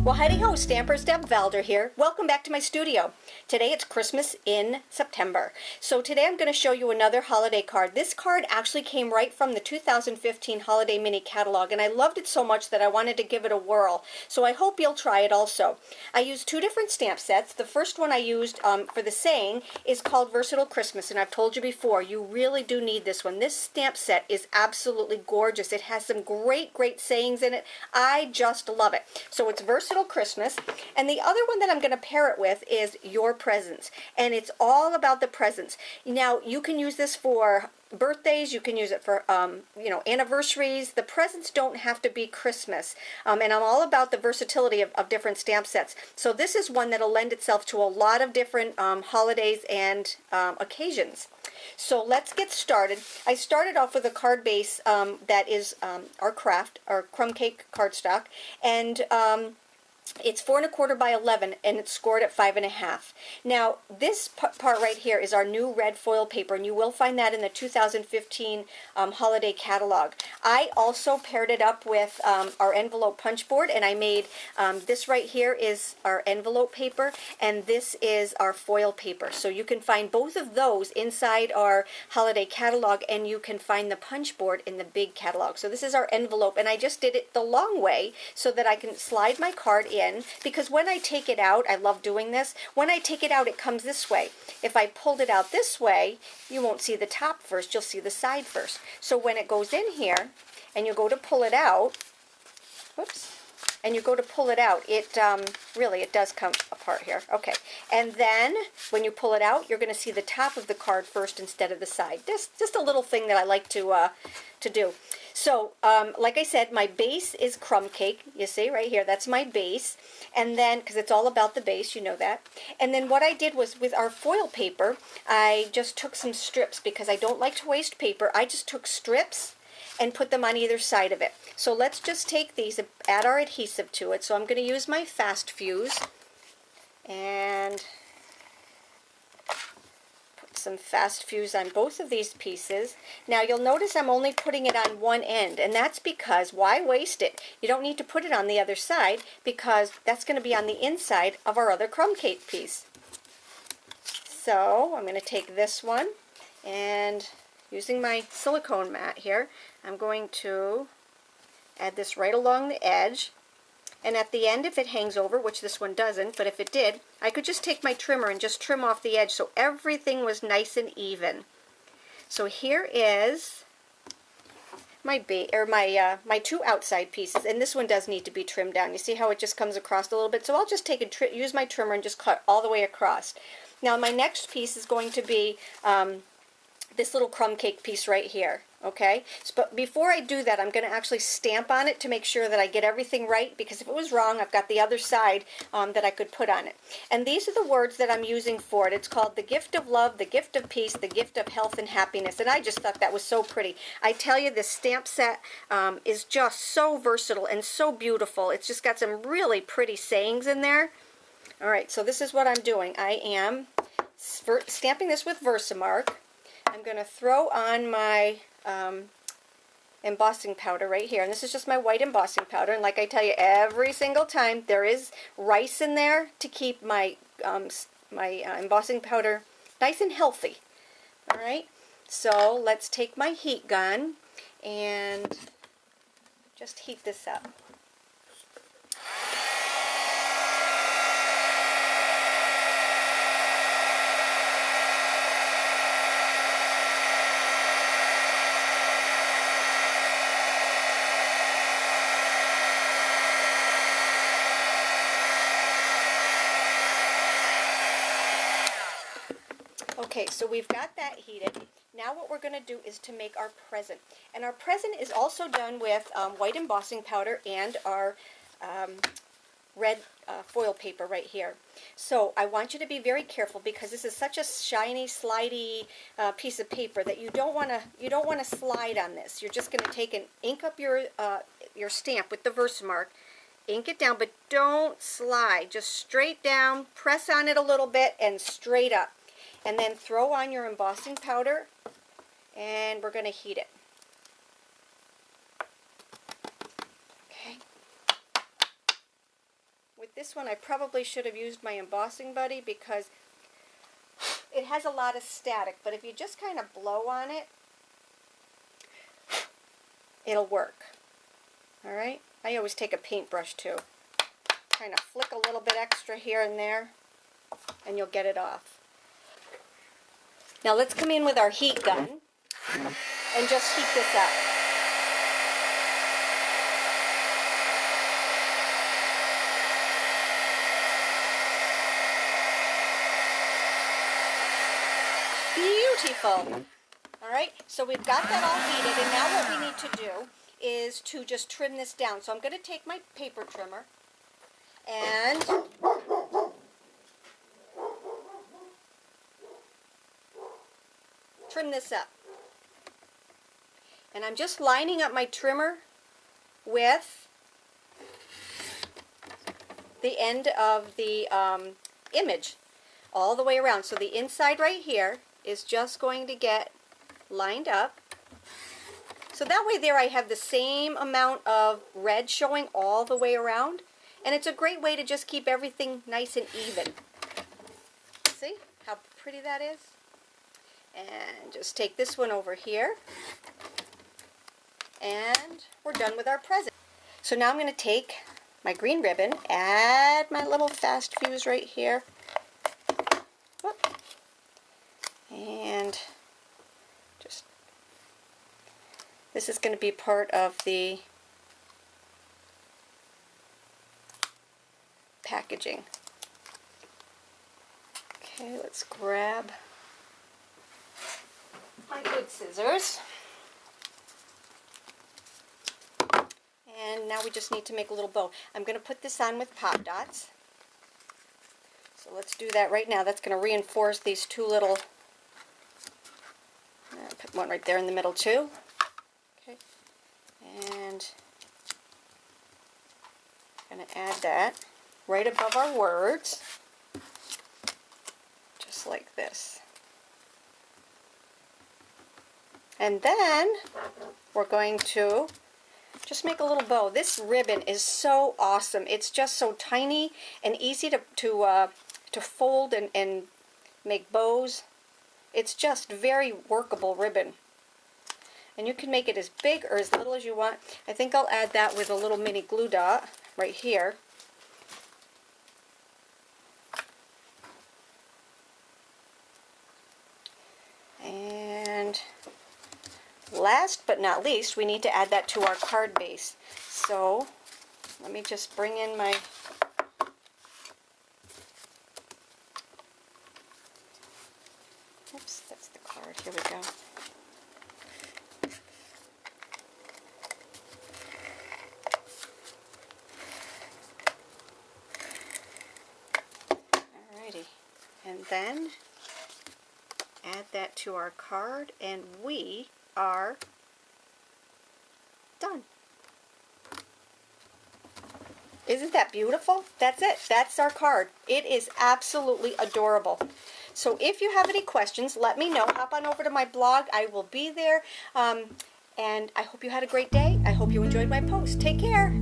Well, howdy ho, Stampers, Deb Valder here. Welcome back to my studio. Today it's Christmas in September. So today I'm going to show you another holiday card. This card actually came right from the 2015 Holiday Mini Catalog, and I loved it so much that I wanted to give it a whirl. So I hope you'll try it also. I used two different stamp sets. The first one I used for the saying is called Versatile Christmas, and I've told you before, you really do need this one. This stamp set is absolutely gorgeous. It has some great sayings in it. I just love it. So it's Versatile Christmas, and the other one that I'm going to pair it with is Your Presents, and it's all about the presents. Now you can use this for birthdays, you can use it for anniversaries. The presents don't have to be Christmas, and I'm all about the versatility of different stamp sets. So this is one that'll lend itself to a lot of different holidays and occasions. So let's get started. I started off with a card base that is our crumb cake cardstock, and it's 4 1/4 by 11, and it's scored at 5 1/2. Now, this part right here is our new red foil paper, and you will find that in the 2015 holiday catalog. I also paired it up with our envelope punch board, and I made this right here is our envelope paper, and this is our foil paper. So you can find both of those inside our holiday catalog, and you can find the punch board in the big catalog. So this is our envelope, and I just did it the long way so that I can slide my card in, because when I take it out, I love doing this, when I take it out it comes this way. If I pulled it out this way, you won't see the top first, you'll see the side first. So when it goes in here and you go to pull it out, whoops, and you go to pull it out, it really, it does come apart here. Okay, and then when you pull it out, you're going to see the top of the card first instead of the side. Just a little thing that I like to do. So, like I said, my base is crumb cake. You see right here, that's my base. And then, because it's all about the base, you know that. And then what I did was, with our foil paper, I just took some strips, because I don't like to waste paper. I just took strips and put them on either side of it. So let's just take these and add our adhesive to it. So I'm going to use my Fast Fuse and put some Fast Fuse on both of these pieces. Now you'll notice I'm only putting it on one end, and that's because, why waste it? You don't need to put it on the other side, because that's going to be on the inside of our other crumb cake piece. So I'm going to take this one, and using my silicone mat here, I'm going to add this right along the edge, and at the end, if it hangs over, which this one doesn't, but if it did, I could just take my trimmer and just trim off the edge so everything was nice and even. So here is my my two outside pieces, and this one does need to be trimmed down. You see how it just comes across a little bit? So I'll just take and use my trimmer and just cut all the way across. Now my next piece is going to be this little crumb cake piece right here. Okay, but before I do that, I'm going to actually stamp on it to make sure that I get everything right, because if it was wrong, I've got the other side that I could put on it. And these are the words that I'm using for it. It's called the gift of love, the gift of peace, the gift of health and happiness, and I just thought that was so pretty. I tell you, this stamp set is just so versatile and so beautiful. It's just got some really pretty sayings in there. Alright, so this is what I'm doing. I am stamping this with Versamark. I'm going to throw on my embossing powder right here, and this is just my white embossing powder, and like I tell you every single time, there is rice in there to keep my embossing powder nice and healthy. Alright, so let's take my heat gun and just heat this up. Okay, so we've got that heated. Now what we're going to do is to make our present. And our present is also done with white embossing powder and our red foil paper right here. So I want you to be very careful, because this is such a shiny, slidey piece of paper that you don't want to slide on this. You're just going to take and ink up your stamp with the Versamark. Ink it down, but don't slide. Just straight down, press on it a little bit, and straight up. And then throw on your embossing powder, and we're going to heat it. Okay. This one I probably should have used my embossing buddy because it has a lot of static, but if you just kind of blow on it, it'll work. Alright? I always take a paintbrush too. Kind of flick a little bit extra here and there, and you'll get it off. Now let's come in with our heat gun and just heat this up. Beautiful. Alright, so we've got that all heated, and now what we need to do is to just trim this down. So I'm going to take my paper trimmer and trim this up. And I'm just lining up my trimmer with the end of the image all the way around. So the inside right here is just going to get lined up. So that way there I have the same amount of red showing all the way around. And it's a great way to just keep everything nice and even. See how pretty that is? And just take this one over here. And we're done with our present. So now I'm going to take my green ribbon, add my little fast fuse right here. Whoop. And just, this is going to be part of the packaging. Okay, let's grab my good scissors. And now we just need to make a little bow. I'm going to put this on with pop dots. So let's do that right now. That's going to reinforce these two little, put one right there in the middle too. Okay, and I'm going to add that right above our words, just like this. And then we're going to just make a little bow. This ribbon is so awesome. It's just so tiny and easy to fold and make bows. It's just very workable ribbon. And you can make it as big or as little as you want. I think I'll add that with a little mini glue dot right here. And last but not least, we need to add that to our card base. So let me just bring in my oops, that's the card. Here we go. Alrighty, and then add that to our card, and we are done. Isn't that beautiful? That's it. That's our card. It is absolutely adorable. So if you have any questions, let me know. Hop on over to my blog. I will be there. And I hope you had a great day. I hope you enjoyed my post. Take care.